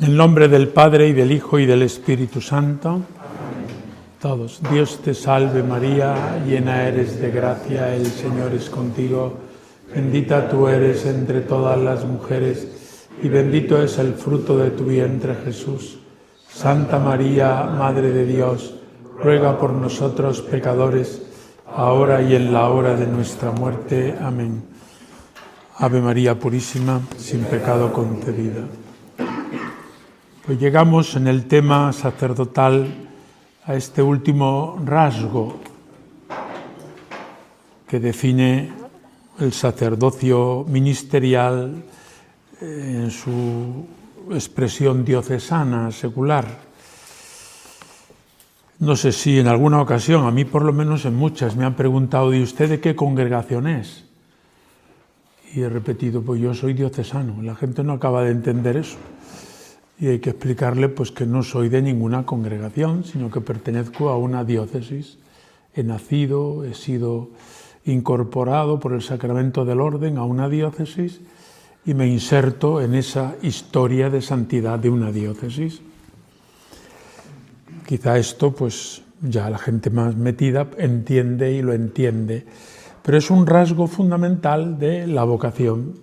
En el nombre del Padre, y del Hijo, y del Espíritu Santo. Todos. Dios te salve María, llena eres de gracia, el Señor es contigo. Bendita tú eres entre todas las mujeres, y bendito es el fruto de tu vientre, Jesús. Santa María, Madre de Dios, ruega por nosotros pecadores, ahora y en la hora de nuestra muerte. Amén. Ave María Purísima, sin pecado concebida. Pues llegamos en el tema sacerdotal a este último rasgo que define el sacerdocio ministerial en su expresión diocesana, secular. No sé si en alguna ocasión, a mí por lo menos en muchas, me han preguntado: ¿y usted de qué congregación es? Y he repetido: pues yo soy diocesano. La gente no acaba de entender eso. Y hay que explicarle pues que no soy de ninguna congregación, sino que pertenezco a una diócesis. He nacido, he sido incorporado por el sacramento del orden a una diócesis y me inserto en esa historia de santidad de una diócesis. Quizá esto pues ya la gente más metida entiende y lo entiende, pero es un rasgo fundamental de la vocación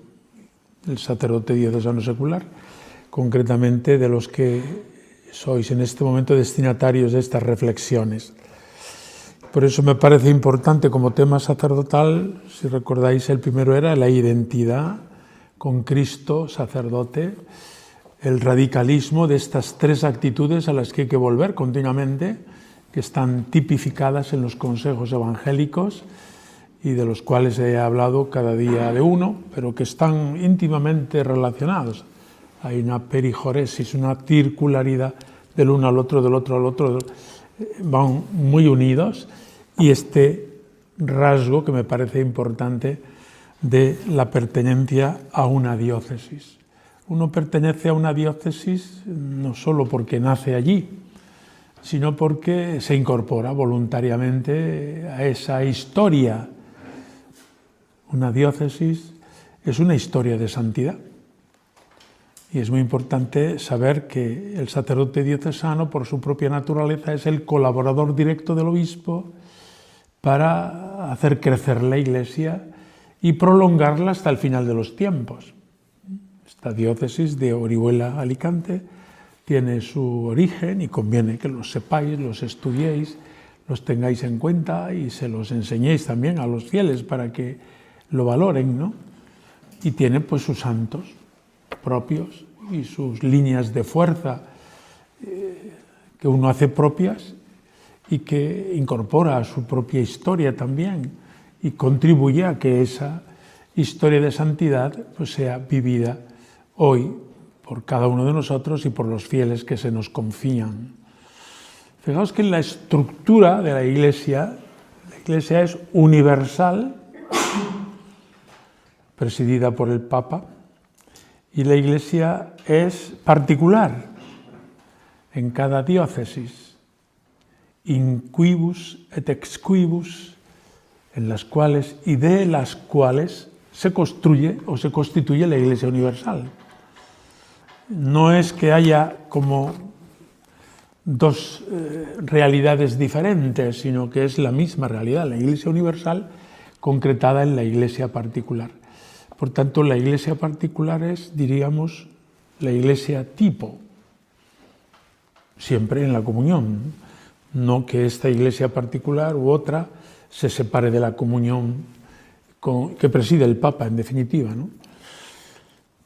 del sacerdote diocesano secular, concretamente de los que sois en este momento destinatarios de estas reflexiones. Por eso me parece importante como tema sacerdotal, si recordáis, el primero era la identidad con Cristo, sacerdote, el radicalismo de estas tres actitudes a las que hay que volver continuamente, que están tipificadas en los consejos evangélicos y de los cuales he hablado cada día de uno, pero que están íntimamente relacionados. Hay una perijoresis, una circularidad del uno al otro, del otro al otro, van muy unidos, y este rasgo que me parece importante de la pertenencia a una diócesis. Uno pertenece a una diócesis no solo porque nace allí, sino porque se incorpora voluntariamente a esa historia. Una diócesis es una historia de santidad. Y es muy importante saber que el sacerdote diocesano, por su propia naturaleza, es el colaborador directo del obispo para hacer crecer la Iglesia y prolongarla hasta el final de los tiempos. Esta diócesis de Orihuela-Alicante tiene su origen, y conviene que los sepáis, los estudiéis, los tengáis en cuenta y se los enseñéis también a los fieles para que lo valoren, ¿no? Y tiene pues sus santos propios y sus líneas de fuerza que uno hace propias y que incorpora a su propia historia también y contribuye a que esa historia de santidad pues sea vivida hoy por cada uno de nosotros y por los fieles que se nos confían. Fijaos que en la estructura de la Iglesia es universal, presidida por el Papa, y la Iglesia es particular en cada diócesis, in quibus et ex quibus, en las cuales y de las cuales se construye o se constituye la Iglesia universal. No es que haya como dos realidades diferentes, sino que es la misma realidad, la Iglesia universal concretada en la Iglesia particular. Por tanto, la Iglesia particular es, diríamos, la Iglesia tipo, siempre en la comunión, no que esta Iglesia particular u otra se separe de la comunión que preside el Papa, en definitiva, ¿no?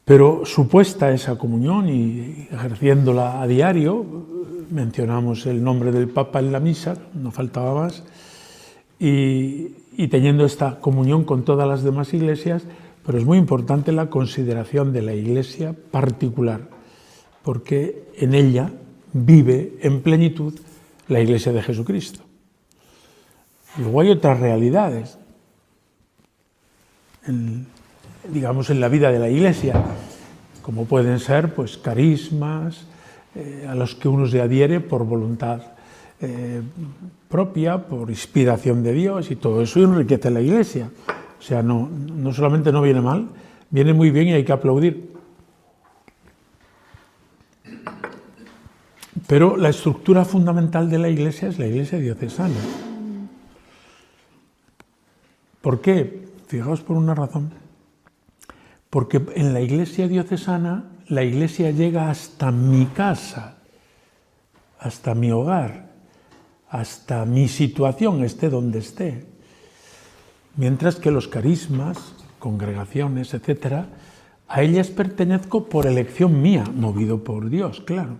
Pero supuesta esa comunión y ejerciéndola a diario, mencionamos el nombre del Papa en la misa, no faltaba más, y teniendo esta comunión con todas las demás iglesias. Pero es muy importante la consideración de la Iglesia particular, porque en ella vive en plenitud la Iglesia de Jesucristo. Luego hay otras realidades, en la vida de la Iglesia, como pueden ser pues carismas a los que uno se adhiere por voluntad propia, por inspiración de Dios, y todo eso enriquece la Iglesia. O sea, no solamente no viene mal, viene muy bien y hay que aplaudir. Pero la estructura fundamental de la Iglesia es la Iglesia diocesana. ¿Por qué? Fijaos por una razón. Porque en la Iglesia diocesana, la Iglesia llega hasta mi casa, hasta mi hogar, hasta mi situación, esté donde esté. Mientras que los carismas, congregaciones, etc., a ellas pertenezco por elección mía, movido por Dios, claro.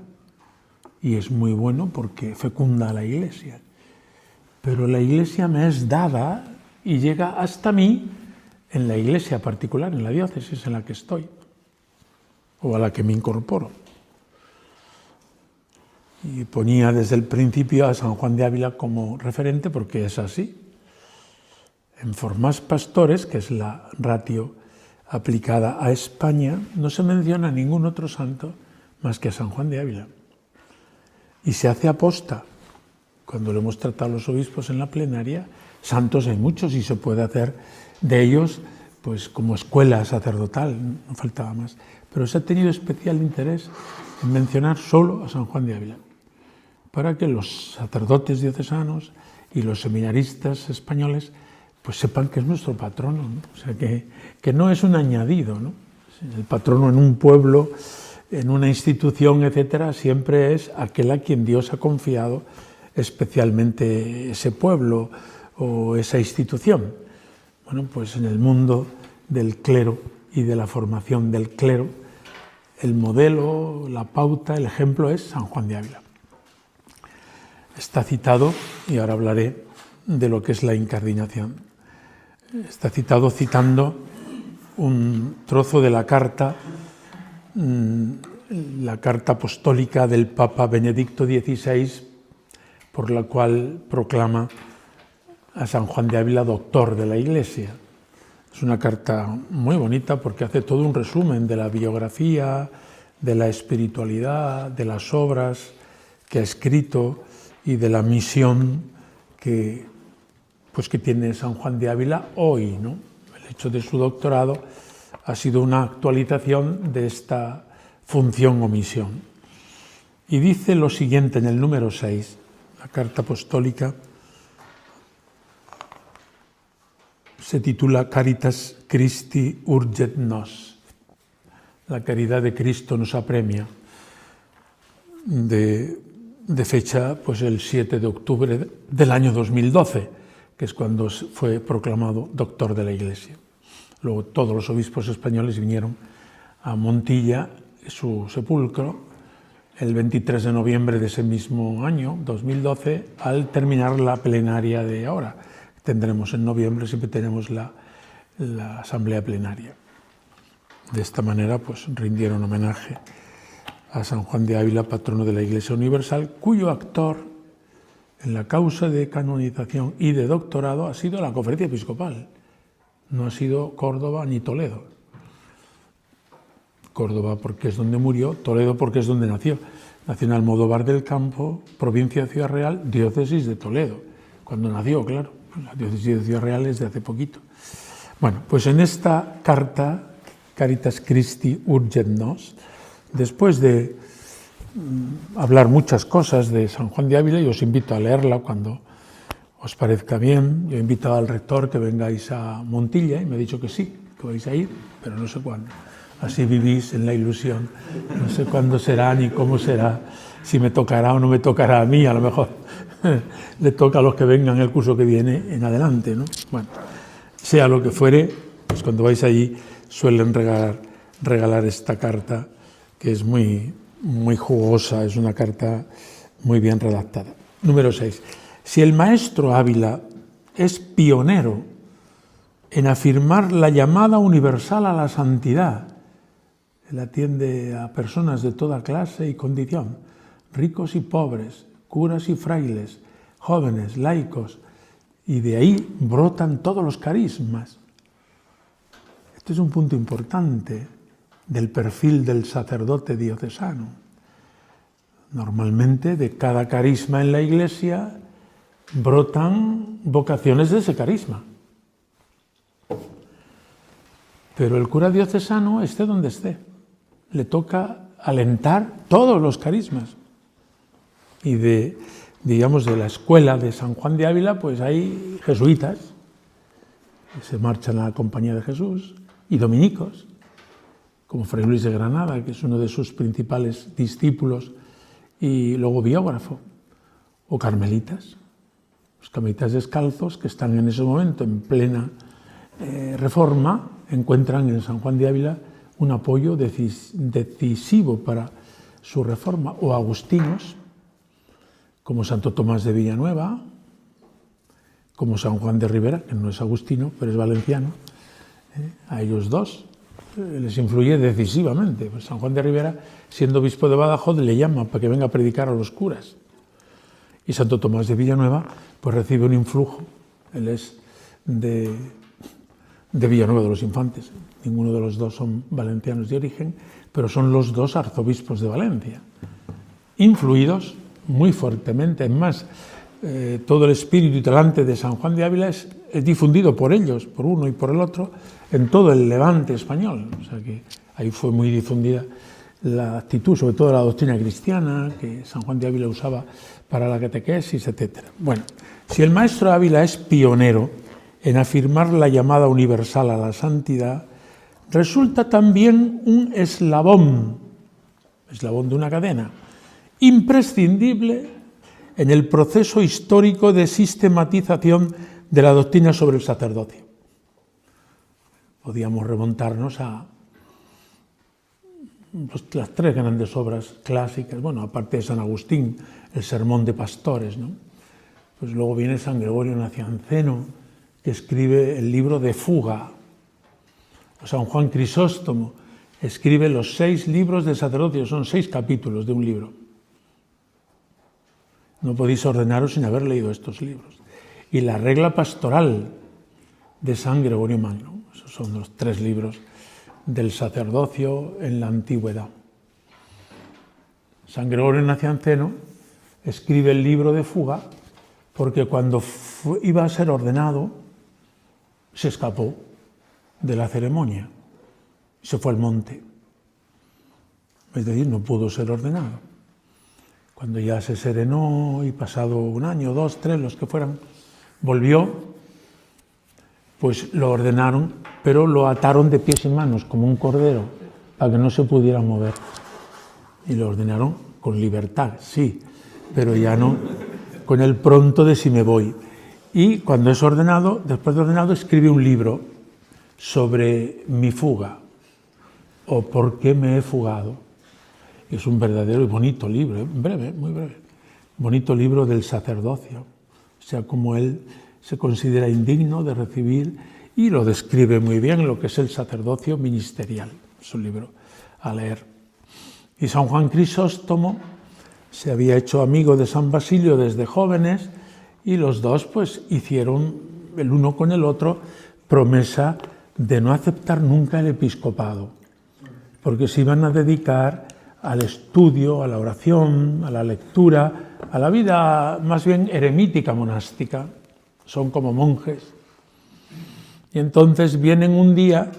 Y es muy bueno porque fecunda a la Iglesia. Pero la Iglesia me es dada y llega hasta mí en la Iglesia particular, en la diócesis en la que estoy, o a la que me incorporo. Y ponía desde el principio a San Juan de Ávila como referente porque es así. En Formás Pastores, que es la ratio aplicada a España, no se menciona a ningún otro santo más que a San Juan de Ávila. Y se hace aposta. Cuando lo hemos tratado a los obispos en la plenaria, santos hay muchos y se puede hacer de ellos pues como escuela sacerdotal, no faltaba más. Pero se ha tenido especial interés en mencionar solo a San Juan de Ávila, para que los sacerdotes diocesanos y los seminaristas españoles pues sepan que es nuestro patrono, ¿no? O sea, que no es un añadido, ¿no? El patrono en un pueblo, en una institución, etcétera, siempre es aquel a quien Dios ha confiado especialmente ese pueblo o esa institución. Bueno, pues en el mundo del clero y de la formación del clero, el modelo, la pauta, el ejemplo es San Juan de Ávila. Está citado, y ahora hablaré de lo que es la incardinación. Está citado citando un trozo de la carta apostólica del Papa Benedicto XVI, por la cual proclama a San Juan de Ávila doctor de la Iglesia. Es una carta muy bonita porque hace todo un resumen de la biografía, de la espiritualidad, de las obras que ha escrito y de la misión que tiene San Juan de Ávila hoy, ¿no? El hecho de su doctorado ha sido una actualización de esta función o misión. Y dice lo siguiente en el número 6, la carta apostólica, se titula Caritas Christi urget nos. La caridad de Cristo nos apremia, de fecha pues el 7 de octubre del año 2012, que es cuando fue proclamado doctor de la Iglesia. Luego todos los obispos españoles vinieron a Montilla, su sepulcro, el 23 de noviembre de ese mismo año, 2012, al terminar la plenaria de ahora. Tendremos en noviembre, siempre tenemos la asamblea plenaria. De esta manera, pues rindieron homenaje a San Juan de Ávila, patrono de la Iglesia Universal, cuyo actor en la causa de canonización y de doctorado ha sido la Conferencia Episcopal. No ha sido Córdoba ni Toledo. Córdoba porque es donde murió, Toledo porque es donde nació. Nació en Almodóvar del Campo, provincia de Ciudad Real, diócesis de Toledo. Cuando nació, claro, la diócesis de Ciudad Real es de hace poquito. Bueno, pues en esta carta, Caritas Christi urget nos, después de hablar muchas cosas de San Juan de Ávila, y os invito a leerla cuando os parezca bien. Yo he invitado al rector que vengáis a Montilla y me ha dicho que sí, que vais a ir, pero no sé cuándo. Así vivís en la ilusión. No sé cuándo será ni cómo será, si me tocará o no me tocará a mí, a lo mejor le toca a los que vengan el curso que viene en adelante, ¿no? Bueno, sea lo que fuere, pues cuando vais allí suelen regalar esta carta, que es muy jugosa, es una carta muy bien redactada. Número 6. Si el maestro Ávila es pionero en afirmar la llamada universal a la santidad, él atiende a personas de toda clase y condición, ricos y pobres, curas y frailes, jóvenes, laicos, y de ahí brotan todos los carismas. Este es un punto importante del perfil del sacerdote diocesano. Normalmente de cada carisma en la Iglesia brotan vocaciones de ese carisma. Pero el cura diocesano, esté donde esté, le toca alentar todos los carismas. Y digamos, de la escuela de San Juan de Ávila, pues hay jesuitas que se marchan a la Compañía de Jesús, y dominicos, como Fray Luis de Granada, que es uno de sus principales discípulos y luego biógrafo, o carmelitas, los carmelitas descalzos que están en ese momento en plena reforma, encuentran en San Juan de Ávila un apoyo decisivo para su reforma, o agustinos, como Santo Tomás de Villanueva, como San Juan de Ribera, que no es agustino, pero es valenciano. A ellos dos les influye decisivamente. Pues San Juan de Ribera, siendo obispo de Badajoz, le llama para que venga a predicar a los curas. Y Santo Tomás de Villanueva pues recibe un influjo. Él es de Villanueva de los Infantes. Ninguno de los dos son valencianos de origen, pero son los dos arzobispos de Valencia, influidos muy fuertemente. Es más, todo el espíritu y talante de San Juan de Ávila es difundido por ellos, por uno y por el otro, en todo el levante español. O sea que ahí fue muy difundida la actitud, sobre todo la doctrina cristiana, que San Juan de Ávila usaba para la catequesis, etc. Bueno, si el maestro Ávila es pionero en afirmar la llamada universal a la santidad, resulta también un eslabón de una cadena, imprescindible en el proceso histórico de sistematización de la doctrina sobre el sacerdocio. Podíamos remontarnos a las tres grandes obras clásicas, bueno, aparte de San Agustín, el Sermón de Pastores, ¿no? Pues luego viene San Gregorio Nacianceno, que escribe el libro de Fuga, o San Juan Crisóstomo escribe los 6 libros del sacerdocio, son 6 capítulos de un libro. No podéis ordenaros sin haber leído estos libros. Y la regla pastoral de San Gregorio Magno. Esos son los 3 libros del sacerdocio en la antigüedad. San Gregorio Nacianceno escribe el libro de Fuga porque cuando iba a ser ordenado se escapó de la ceremonia, se fue al monte. Es decir, no pudo ser ordenado. Cuando ya se serenó y pasado 1 año, 2, 3, los que fueran, volvió, pues lo ordenaron, pero lo ataron de pies y manos como un cordero para que no se pudiera mover. Y lo ordenaron con libertad, sí, pero ya no con el pronto de si me voy. Y cuando es ordenado, después de ordenado, escribe un libro sobre mi fuga o por qué me he fugado. Es un verdadero y bonito libro, breve, muy breve, bonito libro del sacerdocio, o sea, como él se considera indigno de recibir, y lo describe muy bien lo que es el sacerdocio ministerial. Es un libro a leer. Y San Juan Crisóstomo se había hecho amigo de San Basilio desde jóvenes, y los dos pues hicieron el uno con el otro promesa de no aceptar nunca el episcopado, porque se iban a dedicar al estudio, a la oración, a la lectura, a la vida más bien eremítica monástica. Son como monjes. Y entonces vienen un día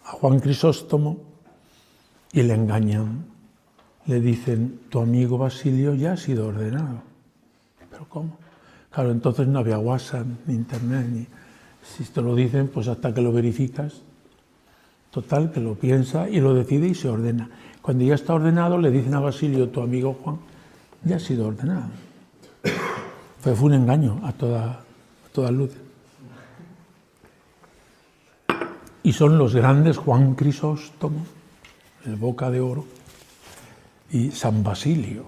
a Juan Crisóstomo y le engañan. Le dicen, tu amigo Basilio ya ha sido ordenado. ¿Pero cómo? Claro, entonces no había WhatsApp, ni internet, ni... Si te lo dicen, pues hasta que lo verificas. Total, que lo piensa y lo decide y se ordena. Cuando ya está ordenado, le dicen a Basilio, tu amigo Juan, ya ha sido ordenado. Fue un engaño a toda luz. Y son los grandes Juan Crisóstomo, el Boca de Oro, y San Basilio,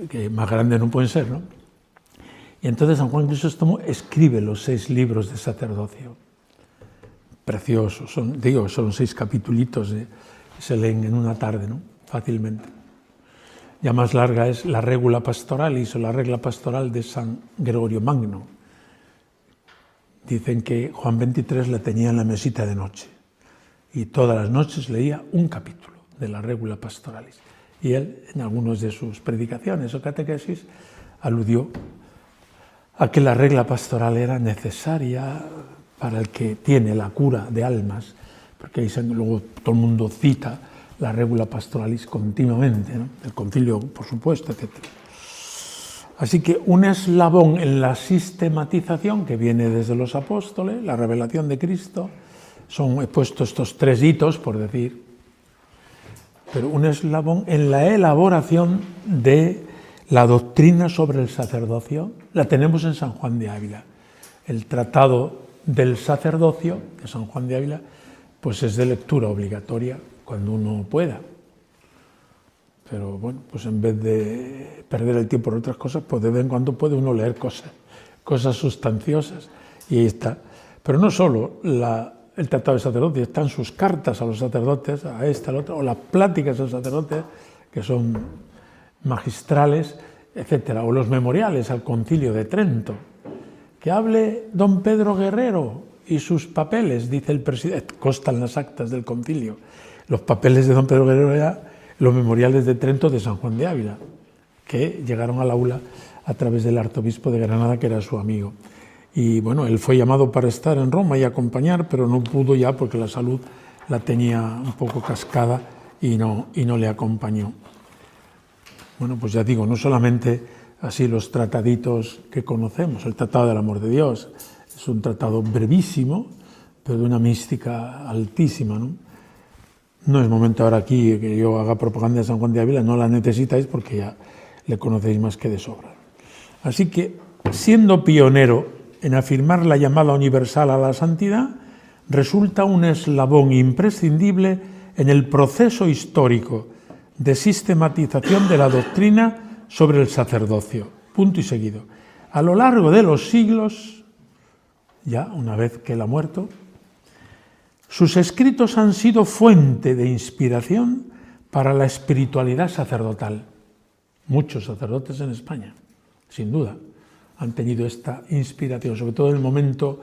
que más grandes no pueden ser, ¿no? Y entonces San Juan Crisóstomo escribe los 6 libros de sacerdocio. Preciosos, son 6 capitulitos, se leen en una tarde, ¿no? Fácilmente. Ya más larga es la Regula Pastoralis o la regla pastoral de San Gregorio Magno. Dicen que Juan XXIII la tenía en la mesita de noche y todas las noches leía un capítulo de la Regula Pastoralis. Y él, en algunas de sus predicaciones o catequesis, aludió a que la regla pastoral era necesaria para el que tiene la cura de almas, porque ahí luego todo el mundo cita la regula pastoralis continuamente, ¿no? El concilio, por supuesto, etc. Así que un eslabón en la sistematización que viene desde los apóstoles, la revelación de Cristo, he puesto estos 3 hitos, por decir, pero un eslabón en la elaboración de la doctrina sobre el sacerdocio, la tenemos en San Juan de Ávila. El tratado del sacerdocio de San Juan de Ávila, pues es de lectura obligatoria cuando uno pueda. Pero bueno, pues en vez de perder el tiempo en otras cosas, pues de vez en cuando puede uno leer cosas sustanciosas, y ahí está. Pero no solo el tratado del sacerdocio, están sus cartas a los sacerdotes, a este, al otro, o las pláticas a los sacerdotes, que son magistrales, etcétera, o los memoriales al Concilio de Trento. Que hable don Pedro Guerrero y sus papeles, dice el presidente, constan las actas del concilio. Los papeles de don Pedro Guerrero eran los memoriales de Trento de San Juan de Ávila, que llegaron al aula a través del arzobispo de Granada, que era su amigo. Y bueno, él fue llamado para estar en Roma y acompañar, pero no pudo ya porque la salud la tenía un poco cascada y no le acompañó. Bueno, pues ya digo, no solamente así los trataditos que conocemos, el Tratado del Amor de Dios, es un tratado brevísimo, pero de una mística altísima, ¿no? No es momento ahora aquí que yo haga propaganda de San Juan de Ávila, no la necesitáis porque ya le conocéis más que de sobra. Así que, siendo pionero en afirmar la llamada universal a la santidad, resulta un eslabón imprescindible en el proceso histórico de sistematización de la doctrina sobre el sacerdocio. Punto y seguido. A lo largo de los siglos, ya una vez que él ha muerto, sus escritos han sido fuente de inspiración para la espiritualidad sacerdotal. Muchos sacerdotes en España, sin duda, han tenido esta inspiración, sobre todo en el momento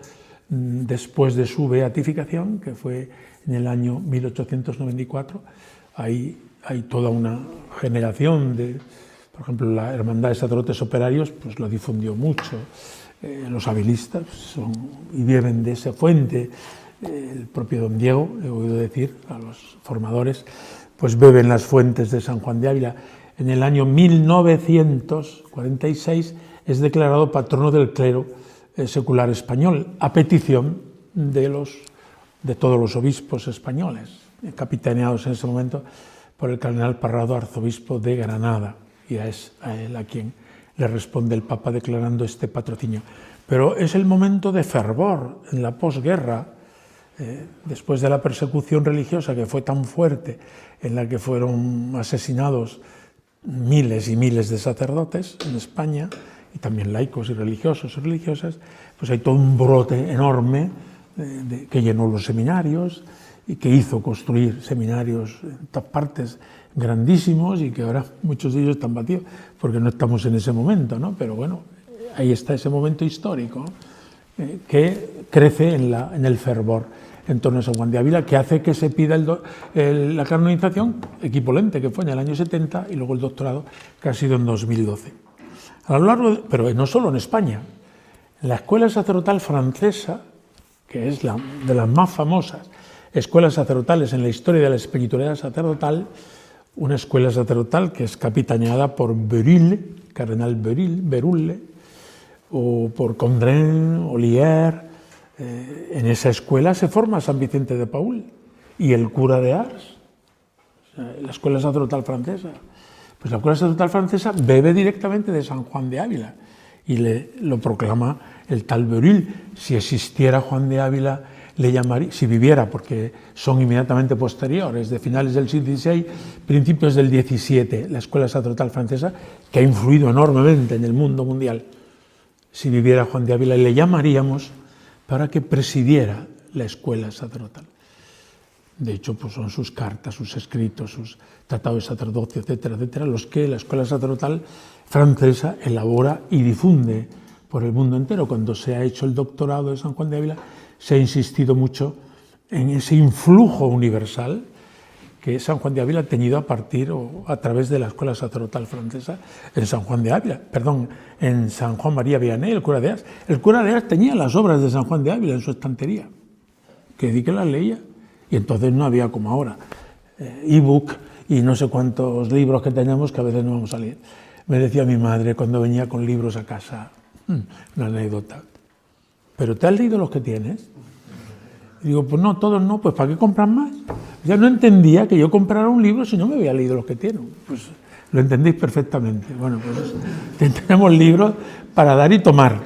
después de su beatificación, que fue en el año 1894. Ahí hay toda una generación de, por ejemplo, la Hermandad de Sacerdotes Operarios, pues lo difundió mucho. Los habilistas y viven de esa fuente. El propio don Diego, he oído decir a los formadores, pues beben las fuentes de San Juan de Ávila. En el año 1946 es declarado patrono del clero secular español, a petición de todos los obispos españoles, capitaneados en ese momento por el cardenal Parrado, arzobispo de Granada, y es a él a quien le responde el Papa declarando este patrocinio. Pero es el momento de fervor en la posguerra, después de la persecución religiosa que fue tan fuerte, en la que fueron asesinados miles y miles de sacerdotes en España, y también laicos y religiosos y religiosas, pues hay todo un brote enorme que llenó los seminarios y que hizo construir seminarios en todas partes grandísimos, y que ahora muchos de ellos están vacíos porque no estamos en ese momento, ¿no? Pero bueno, ahí está ese momento histórico que crece en el fervor en torno a San Juan de Ávila, que hace que se pida la canonización equivalente, que fue en el año 70, y luego el doctorado, que ha sido en 2012. A lo largo pero no solo en España, la escuela sacerdotal francesa, que es de las más famosas escuelas sacerdotales en la historia de la espiritualidad sacerdotal, una escuela sacerdotal que es capitaneada por Berulle, cardenal Berulle, o por Condren, Ollier. En esa escuela se forma San Vicente de Paúl y el cura de Ars, la escuela sacerdotal francesa. Pues la escuela sacerdotal francesa bebe directamente de San Juan de Ávila y lo proclama el tal Berulle. Si existiera Juan de Ávila, le llamaría, si viviera, porque son inmediatamente posteriores, de finales del siglo XVI, principios del XVII, la escuela sacerdotal francesa, que ha influido enormemente en el mundo mundial. Si viviera Juan de Ávila, le llamaríamos para que presidiera la escuela sacerdotal. De hecho, pues son sus cartas, sus escritos, sus tratados de sacerdocio, etcétera, etcétera, los que la escuela sacerdotal francesa elabora y difunde por el mundo entero. Cuando se ha hecho el doctorado de San Juan de Ávila, se ha insistido mucho en ese influjo universal que San Juan de Ávila ha tenido a través de la escuela sacerdotal francesa en San Juan de Ávila, en San Juan María Vianney, el cura de Ars. El cura de Ars tenía las obras de San Juan de Ávila en su estantería, que las leía, y entonces no había como ahora ebook y no sé cuántos libros que tenemos que a veces no vamos a leer. Me decía mi madre cuando venía con libros a casa, una anécdota, ¿pero te has leído los que tienes? Y digo, pues no, todos no, pues ¿para qué compras más? Ya no entendía que yo comprara un libro si no me había leído los que tiene. Pues lo entendéis perfectamente. Bueno, pues tenemos libros para dar y tomar.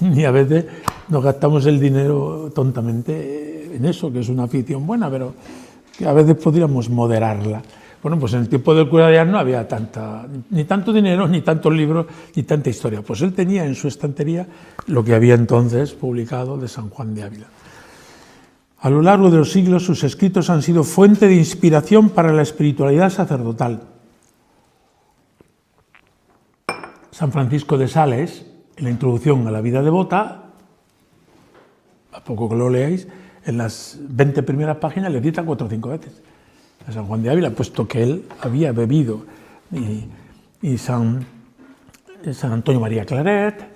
Y a veces nos gastamos el dinero tontamente en eso, que es una afición buena, pero que a veces podríamos moderarla. Bueno, pues en el tiempo del cura de Ars no había ni tanto dinero, ni tantos libros, ni tanta historia. Pues él tenía en su estantería lo que había entonces publicado de San Juan de Ávila. A lo largo de los siglos, sus escritos han sido fuente de inspiración para la espiritualidad sacerdotal. San Francisco de Sales, en la introducción a la vida devota, a poco que lo leáis, en las 20 primeras páginas le cita 4 o 5 veces a San Juan de Ávila, puesto que él había bebido, y San Antonio María Claret,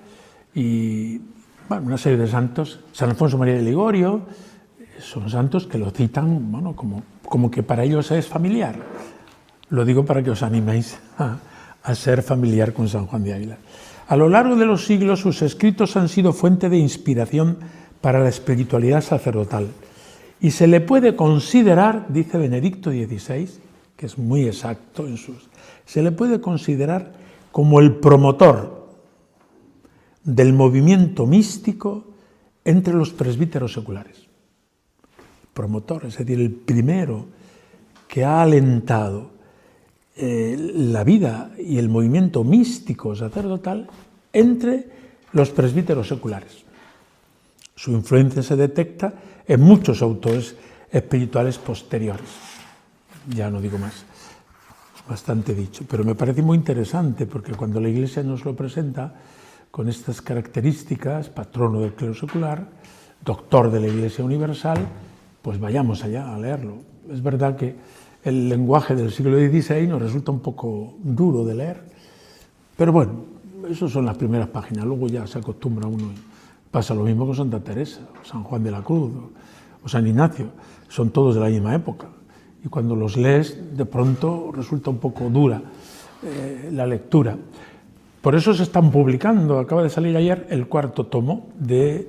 y bueno, una serie de santos, San Alfonso María de Ligorio, son santos que lo citan, bueno, como que para ellos es familiar. Lo digo para que os animéis a ser familiar con San Juan de Ávila. A lo largo de los siglos, sus escritos han sido fuente de inspiración para la espiritualidad sacerdotal. Y se le puede considerar, dice Benedicto XVI, que es muy exacto se le puede considerar como el promotor del movimiento místico entre los presbíteros seculares. Promotor, es decir, el primero que ha alentado la vida y el movimiento místico sacerdotal entre los presbíteros seculares. Su influencia se detecta en muchos autores espirituales posteriores. Ya no digo más, bastante dicho, pero me parece muy interesante porque cuando la Iglesia nos lo presenta con estas características, patrono del clero secular, doctor de la Iglesia universal, pues vayamos allá a leerlo. Es verdad que el lenguaje del siglo XVI nos resulta un poco duro de leer, pero bueno, eso son las primeras páginas, luego ya se acostumbra uno. Pasa lo mismo con Santa Teresa, San Juan de la Cruz o San Ignacio, son todos de la misma época. Y cuando los lees, de pronto resulta un poco dura la lectura. Por eso se están publicando, acaba de salir ayer, el 4º tomo de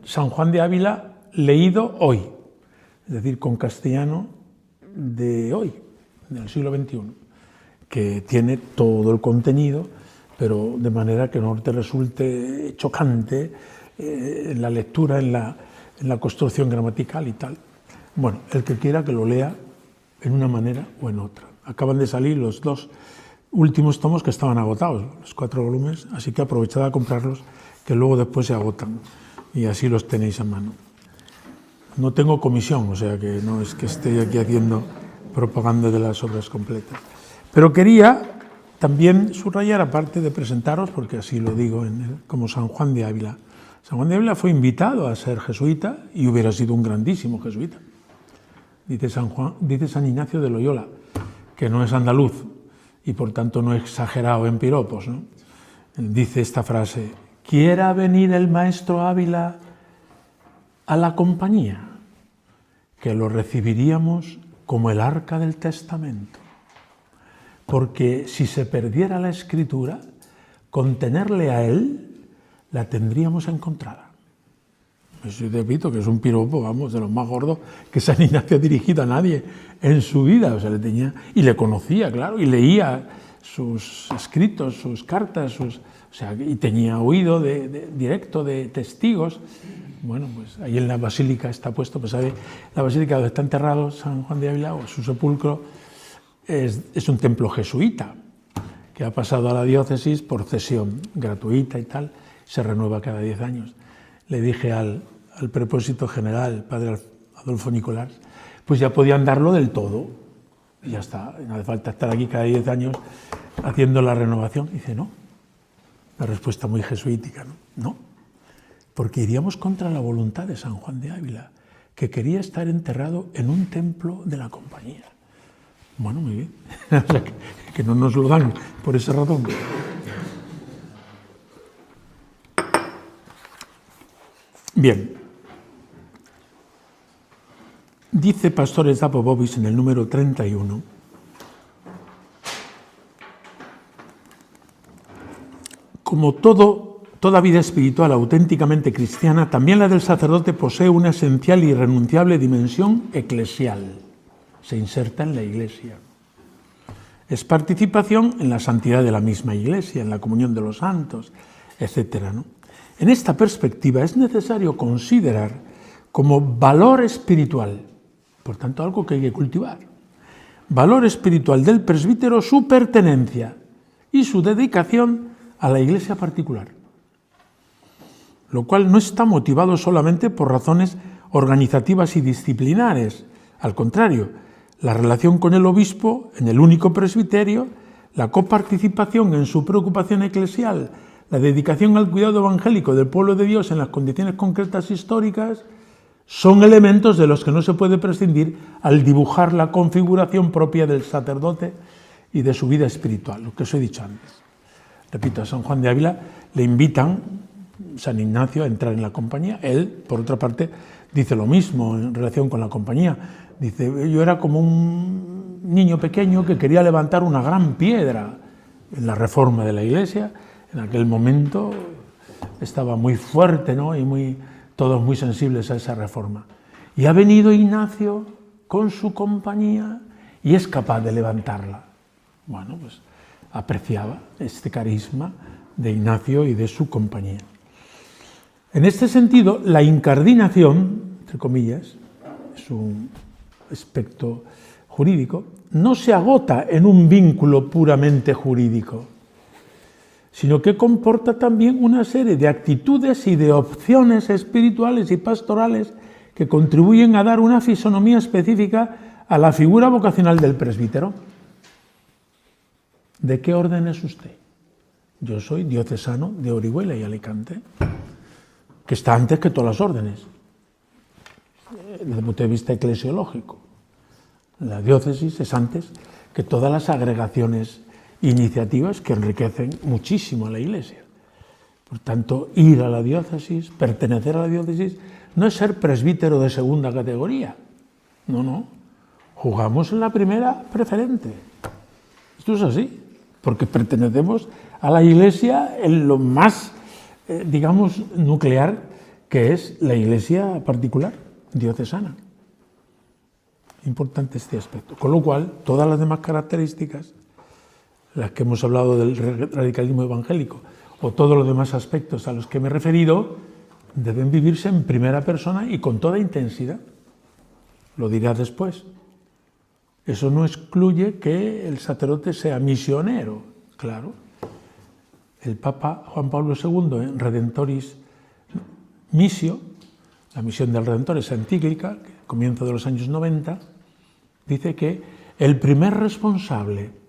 San Juan de Ávila leído hoy, es decir, con castellano de hoy, del siglo XXI, que tiene todo el contenido, pero de manera que no te resulte chocante en la lectura, en la construcción gramatical y tal. Bueno, el que quiera que lo lea en una manera o en otra. Acaban de salir los 2 últimos tomos que estaban agotados, los 4 volúmenes, así que aprovechad a comprarlos, que luego después se agotan, y así los tenéis a mano. No tengo comisión, o sea que no es que esté aquí haciendo propaganda de las obras completas. Pero quería también subrayar, aparte de presentaros, porque así lo digo, como San Juan de Ávila. San Juan de Ávila fue invitado a ser jesuita y hubiera sido un grandísimo jesuita. Dice San Ignacio de Loyola, que no es andaluz y por tanto no exagerado en piropos, ¿no? Dice esta frase: ¿quiera venir el maestro Ávila a la compañía? Que lo recibiríamos como el arca del testamento. Porque si se perdiera la escritura, con tenerle a él, la tendríamos encontrada. Eso repito que es un piropo, vamos, de los más gordos que San Ignacio ha dirigido a nadie en su vida. O sea, le tenía, y le conocía, claro, y leía sus escritos, sus cartas, o sea, y tenía oído directo de testigos. Bueno, pues ahí en la basílica está puesto, pues sabe, la basílica donde está enterrado San Juan de Ávila, o su sepulcro, es un templo jesuita, que ha pasado a la diócesis por cesión gratuita y tal, se renueva cada 10 años. Le dije al prepósito general, padre Adolfo Nicolás, pues ya podían darlo del todo, y ya está, no hace falta estar aquí cada 10 años haciendo la renovación. Y dice, no, una respuesta muy jesuítica, no, porque iríamos contra la voluntad de San Juan de Ávila, que quería estar enterrado en un templo de la compañía. Bueno, muy bien, o sea, que no nos lo dan por esa razón. Bien, Dice Pastores Zapobovis en el número 31, como toda vida espiritual auténticamente cristiana, también la del sacerdote posee una esencial e irrenunciable dimensión eclesial. Se inserta en la Iglesia. Es participación en la santidad de la misma Iglesia, en la comunión de los santos, etc., ¿no? En esta perspectiva es necesario considerar como valor espiritual, por tanto algo que hay que cultivar, valor espiritual del presbítero su pertenencia y su dedicación a la Iglesia particular, lo cual no está motivado solamente por razones organizativas y disciplinares. Al contrario, la relación con el obispo en el único presbiterio, la coparticipación en su preocupación eclesial, la dedicación al cuidado evangélico del pueblo de Dios en las condiciones concretas históricas, son elementos de los que no se puede prescindir al dibujar la configuración propia del sacerdote y de su vida espiritual, lo que os he dicho antes. Repito, a San Juan de Ávila le invitan San Ignacio a entrar en la compañía. Él, por otra parte, dice lo mismo en relación con la compañía. Dice, yo era como un niño pequeño que quería levantar una gran piedra en la reforma de la Iglesia. En aquel momento estaba muy fuerte, ¿no? Y todos muy sensibles a esa reforma. Y ha venido Ignacio con su compañía y es capaz de levantarla. Bueno, pues apreciaba este carisma de Ignacio y de su compañía. En este sentido, la incardinación, entre comillas, es un aspecto jurídico, no se agota en un vínculo puramente jurídico, sino que comporta también una serie de actitudes y de opciones espirituales y pastorales que contribuyen a dar una fisonomía específica a la figura vocacional del presbítero. ¿De qué orden es usted? Yo soy diocesano de Orihuela y Alicante, que está antes que todas las órdenes, desde el punto de vista eclesiológico. La diócesis es antes que todas las agregaciones e iniciativas que enriquecen muchísimo a la Iglesia. Por tanto, ir a la diócesis, pertenecer a la diócesis, no es ser presbítero de segunda categoría. No. Jugamos en la primera preferente. Esto es así, porque pertenecemos a la Iglesia en lo más, digamos, nuclear, que es la Iglesia particular, diocesana. Importante este aspecto. Con lo cual, todas las demás características, las que hemos hablado del radicalismo evangélico, o todos los demás aspectos a los que me he referido, deben vivirse en primera persona y con toda intensidad. Lo dirá después. Eso no excluye que el sacerdote sea misionero, claro. El Papa Juan Pablo II, en Redentoris Missio, la misión del Redentor, esa encíclica, comienzo de los años 90, dice que el primer responsable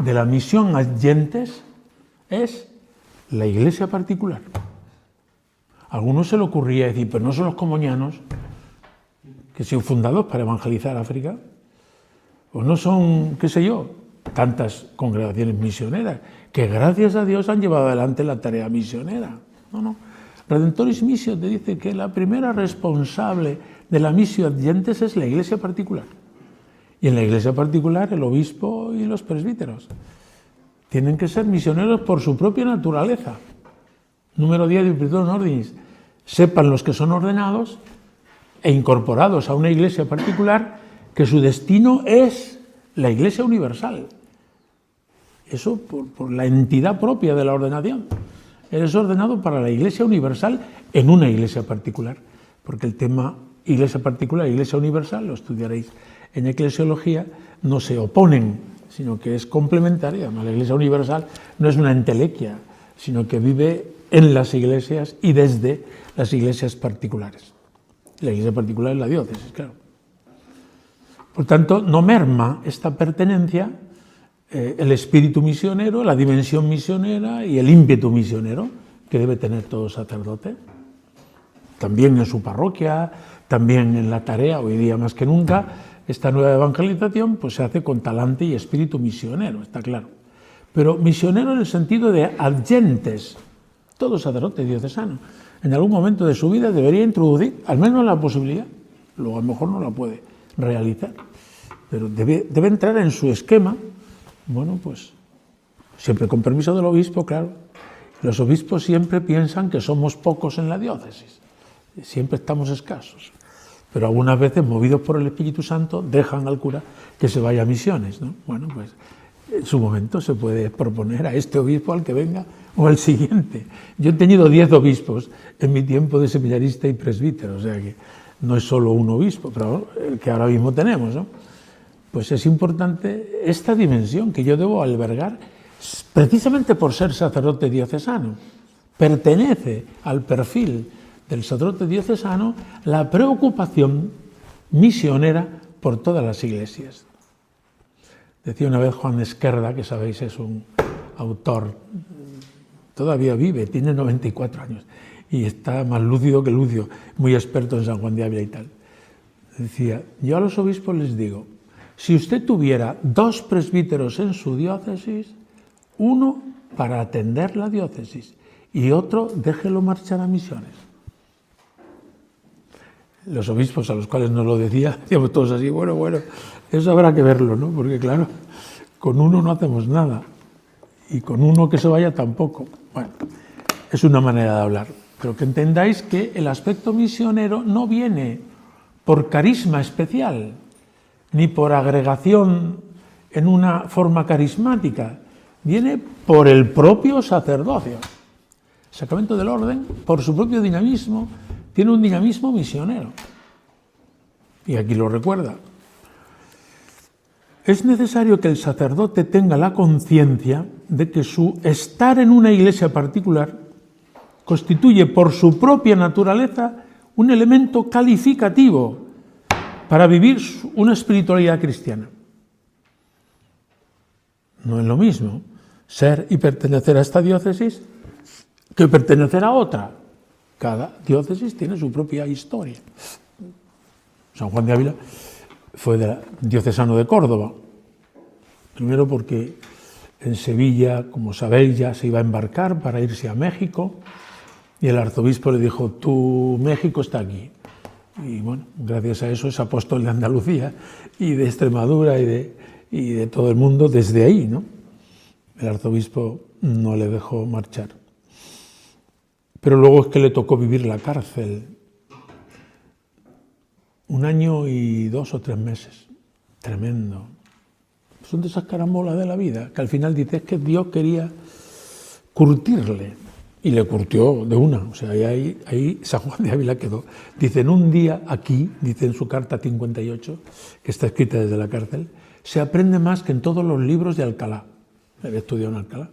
de la misión ad gentes es la Iglesia particular. A algunos se le ocurría decir, pero no son los comunianos que se han fundado para evangelizar África, o no son, qué sé yo, tantas congregaciones misioneras que gracias a Dios han llevado adelante la tarea misionera. No. Redentoris Missio te dice que la primera responsable de la missio ad gentes es la Iglesia particular. Y en la Iglesia particular el obispo y los presbíteros tienen que ser misioneros por su propia naturaleza. Número 10 de Virtutum Ordinis. Sepan los que son ordenados e incorporados a una Iglesia particular que su destino es la Iglesia universal. Eso por la entidad propia de la ordenación. Eres ordenado para la Iglesia universal en una Iglesia particular, porque el tema Iglesia particular e Iglesia universal, lo estudiaréis en eclesiología, no se oponen, sino que es complementaria. La Iglesia universal no es una entelequia, sino que vive en las iglesias y desde las iglesias particulares. La Iglesia particular es la diócesis, claro. Por tanto, no merma esta pertenencia el espíritu misionero, la dimensión misionera y el ímpetu misionero que debe tener todo sacerdote. También en su parroquia, también en la tarea, hoy día más que nunca, esta nueva evangelización pues se hace con talante y espíritu misionero, está claro. Pero misionero en el sentido de ad gentes. Todo sacerdote diocesano en algún momento de su vida debería introducir al menos la posibilidad luego a lo mejor no la puede realizar, pero debe entrar en su esquema, bueno, pues siempre con permiso del obispo, claro. Los obispos siempre piensan que somos pocos en la diócesis, siempre estamos escasos, pero algunas veces, movidos por el Espíritu Santo, dejan al cura que se vaya a misiones, ¿no? Bueno, pues en su momento se puede proponer a este obispo, al que venga, o al siguiente. Yo he tenido 10 obispos en mi tiempo de seminarista y presbítero, o sea que no es solo un obispo, pero el que ahora mismo tenemos, ¿no? Pues es importante esta dimensión que yo debo albergar precisamente por ser sacerdote diocesano. Pertenece al perfil del sacerdote diocesano la preocupación misionera por todas las iglesias. Decía una vez Juan Esquerda, que sabéis es un autor, todavía vive, tiene 94 años y está más lúcido que Lucio, muy experto en San Juan de Ávila y tal. Decía, yo a los obispos les digo, si usted tuviera 2 presbíteros en su diócesis, uno para atender la diócesis y otro déjelo marchar a misiones. Los obispos a los cuales nos lo decía, decíamos todos así, bueno, eso habrá que verlo, ¿no? Porque claro, con uno no hacemos nada y con uno que se vaya tampoco. Bueno, es una manera de hablar, pero que entendáis que el aspecto misionero no viene por carisma especial, ni por agregación en una forma carismática, viene por el propio sacerdocio. El sacramento del orden, por su propio dinamismo, tiene un dinamismo misionero. Y aquí lo recuerda. Es necesario que el sacerdote tenga la conciencia de que su estar en una iglesia particular constituye por su propia naturaleza un elemento calificativo para vivir una espiritualidad cristiana. No es lo mismo ser y pertenecer a esta diócesis que pertenecer a otra. Cada diócesis tiene su propia historia. San Juan de Ávila fue diocesano de Córdoba. Primero porque en Sevilla, como sabéis, ya se iba a embarcar para irse a México y el arzobispo le dijo, tu México está aquí. Y bueno, gracias a eso es apóstol de Andalucía y de Extremadura y de todo el mundo desde ahí, ¿no? El arzobispo no le dejó marchar. Pero luego es que le tocó vivir la cárcel 1 año y 2 o 3 meses. Tremendo. Son de esas carambolas de la vida, que al final dices que Dios quería curtirle. Y le curtió de una. O sea, ahí San Juan de Ávila quedó. Dice, en un día aquí, dice en su carta 58, que está escrita desde la cárcel, se aprende más que en todos los libros de Alcalá. Había estudiado en Alcalá.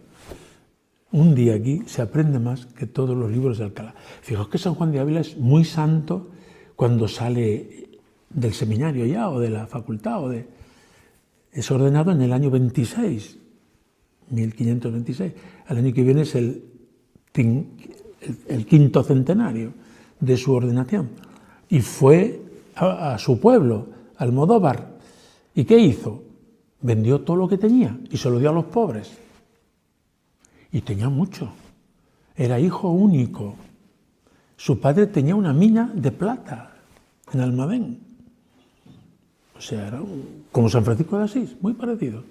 Un día aquí se aprende más que todos los libros de Alcalá. Fijaos que San Juan de Ávila es muy santo cuando sale del seminario ya, o de la facultad, es ordenado en el año 26, 1526. El año que viene es el 5º centenario de su ordenación. Y fue a su pueblo, Almodóvar. ¿Y qué hizo? Vendió todo lo que tenía y se lo dio a los pobres. Y tenía mucho. Era hijo único. Su padre tenía una mina de plata en Almadén. O sea, era como San Francisco de Asís, muy parecido.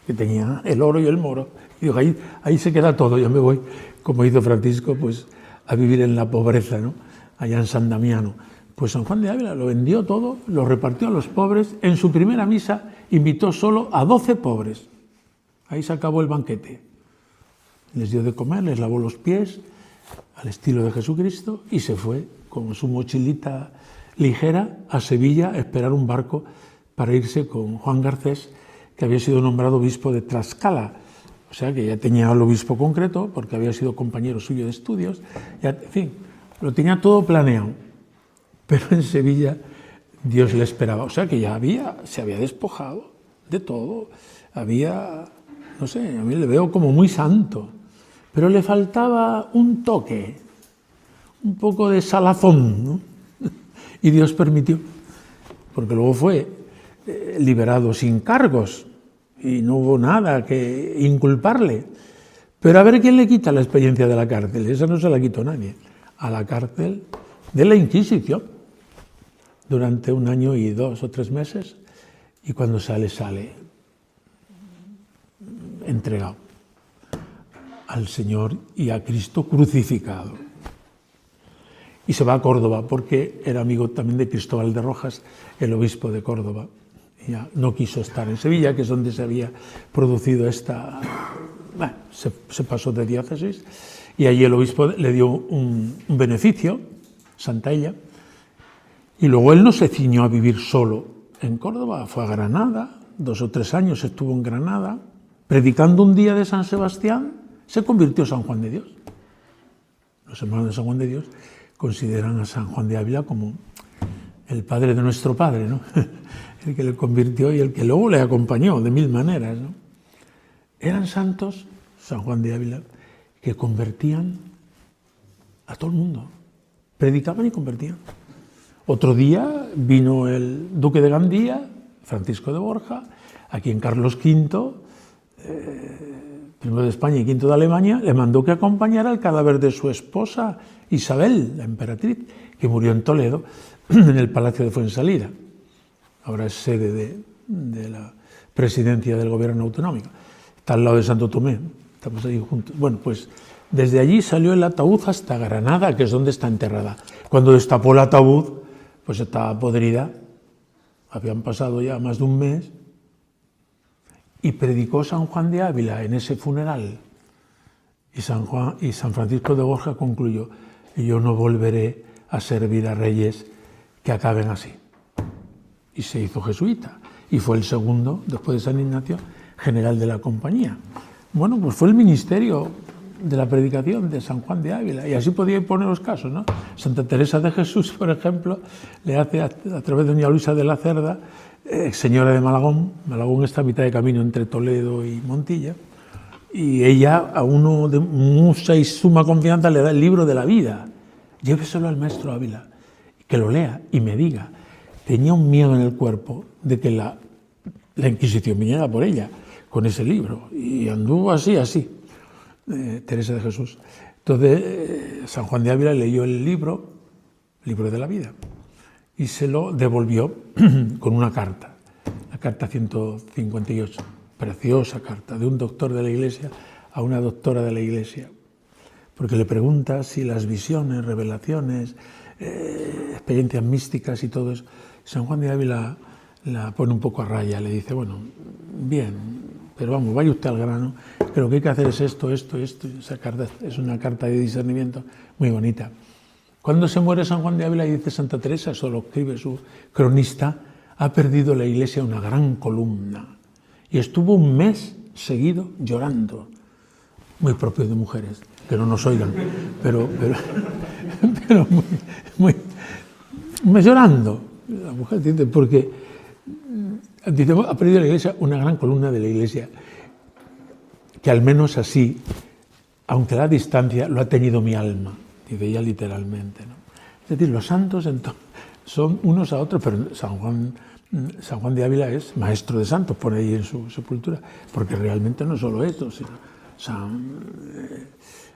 Que tenía el oro y el moro. Y digo, ahí se queda todo, yo me voy, como hizo Francisco, pues a vivir en la pobreza, ¿no? Allá en San Damiano. Pues San Juan de Ávila lo vendió todo, lo repartió a los pobres. En su primera misa invitó solo a 12 pobres. Ahí se acabó el banquete. Les dio de comer, les lavó los pies, al estilo de Jesucristo, y se fue con su mochilita ligera a Sevilla a esperar un barco para irse con Juan Garcés, que había sido nombrado obispo de Tlaxcala. O sea, que ya tenía al obispo concreto, porque había sido compañero suyo de estudios. Ya, en fin, lo tenía todo planeado. Pero en Sevilla Dios le esperaba. O sea, que ya se había despojado de todo. No sé, a mí le veo como muy santo. Pero le faltaba un toque, un poco de salazón, ¿no? Y Dios permitió, porque luego fue liberado sin cargos y no hubo nada que inculparle. Pero a ver quién le quita la experiencia de la cárcel. Esa no se la quitó nadie. A la cárcel de la Inquisición. durante 1 año y 2 o 3 meses, y cuando sale entregado al Señor y a Cristo crucificado. Y se va a Córdoba porque era amigo también de Cristóbal de Rojas, el obispo de Córdoba. Y ya no quiso estar en Sevilla, que es donde se había producido esta... Bueno, se pasó de diócesis, y allí el obispo le dio un beneficio, Santalla, y luego él no se ciñó a vivir solo en Córdoba, fue a Granada, 2 o 3 años estuvo en Granada, predicando un día de San Sebastián, se convirtió San Juan de Dios. Los hermanos de San Juan de Dios consideran a San Juan de Ávila como el padre de nuestro padre, ¿no? El que le convirtió y el que luego le acompañó de 1000 maneras, ¿no? Eran santos, San Juan de Ávila, que convertían a todo el mundo. Predicaban y convertían. Otro día vino el duque de Gandía, Francisco de Borja, a quien Carlos V, primero de España y quinto de Alemania, le mandó que acompañara el cadáver de su esposa Isabel, la emperatriz, que murió en Toledo, en el Palacio de Fuensalida. Ahora es sede de la presidencia del gobierno autonómico. Está al lado de Santo Tomé, estamos ahí juntos. Bueno, pues desde allí salió el ataúd hasta Granada, que es donde está enterrada. Cuando destapó el ataúd, pues estaba podrida, habían pasado ya más de 1 mes, y predicó San Juan de Ávila en ese funeral. Y San Francisco de Borja concluyó: yo no volveré a servir a reyes que acaben así. Y se hizo jesuita, y fue el segundo, después de San Ignacio, general de la compañía. Bueno, pues fue el ministerio de la predicación de San Juan de Ávila, y así podía poner los casos, ¿no? Santa Teresa de Jesús, por ejemplo, le hace a través de doña Luisa de la Cerda, señora de Malagón. Malagón está a mitad de camino entre Toledo y Montilla, y ella, a uno de mucha y suma confianza, le da el libro de la vida. Lléveselo al maestro Ávila, que lo lea y me diga. Tenía un miedo en el cuerpo de que la Inquisición viniera por ella con ese libro, y anduvo así, Teresa de Jesús. Entonces, San Juan de Ávila leyó el libro de la vida, y se lo devolvió con una carta, la carta 158, preciosa carta, de un doctor de la Iglesia a una doctora de la Iglesia, porque le pregunta si las visiones, revelaciones, experiencias místicas y todo eso. San Juan de Ávila la pone un poco a raya, le dice: bueno, bien, pero vamos, vaya usted al grano, que lo que hay que hacer es esto. Esa carta es una carta de discernimiento muy bonita. Cuando se muere San Juan de Ávila, y dice Santa Teresa, eso lo escribe su cronista, ha perdido la Iglesia una gran columna, y estuvo 1 mes seguido llorando, muy propio de mujeres, que no nos oigan, pero muy llorando. La mujer dice, porque dice, ha perdido la Iglesia una gran columna de la Iglesia, que al menos así, aunque a la distancia, lo ha tenido mi alma, dice ella literalmente, ¿no? Es decir, los santos son unos a otros, pero San Juan de Ávila es maestro de santos, pone ahí en su sepultura, porque realmente no solo esto, sino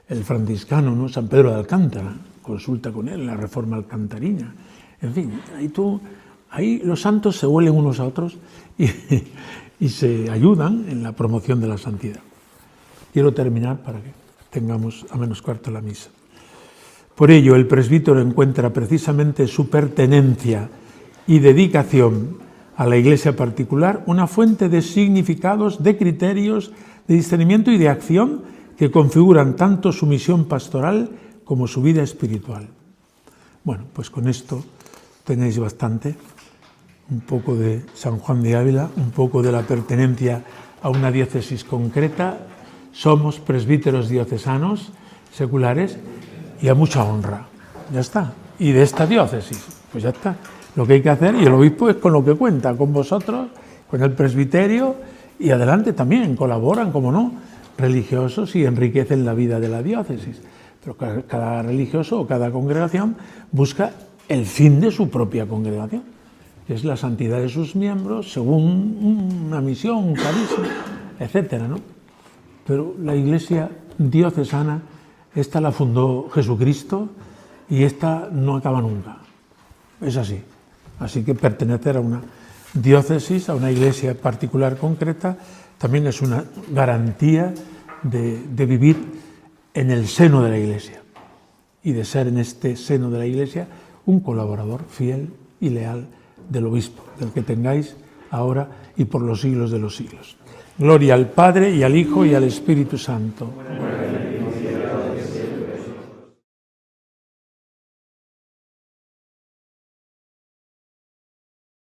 el franciscano, ¿no? San Pedro de Alcántara, consulta con él la reforma alcantarina. En fin, ahí los santos se huelen unos a otros y se ayudan en la promoción de la santidad. Quiero terminar para que tengamos a -4 la misa. Por ello, el presbítero encuentra precisamente su pertenencia y dedicación a la Iglesia particular una fuente de significados, de criterios, de discernimiento y de acción que configuran tanto su misión pastoral como su vida espiritual. Bueno, pues con esto tenéis bastante, un poco de San Juan de Ávila, un poco de la pertenencia a una diócesis concreta. Somos presbíteros diocesanos, seculares, y a mucha honra. Ya está. Y de esta diócesis, pues ya está. Lo que hay que hacer, y el obispo es con lo que cuenta, con vosotros, con el presbiterio, y adelante también, colaboran, como no, religiosos, y enriquecen la vida de la diócesis. Pero cada religioso o cada congregación busca el fin de su propia congregación, que es la santidad de sus miembros, según una misión, un carisma, etcétera, ¿no? Pero la Iglesia diocesana, esta la fundó Jesucristo, y esta no acaba nunca. Es así. Así que pertenecer a una diócesis, a una iglesia particular concreta, también es una garantía de vivir en el seno de la iglesia y de ser en este seno de la iglesia un colaborador fiel y leal del obispo, del que tengáis ahora y por los siglos de los siglos. Gloria al Padre, y al Hijo, y al Espíritu Santo.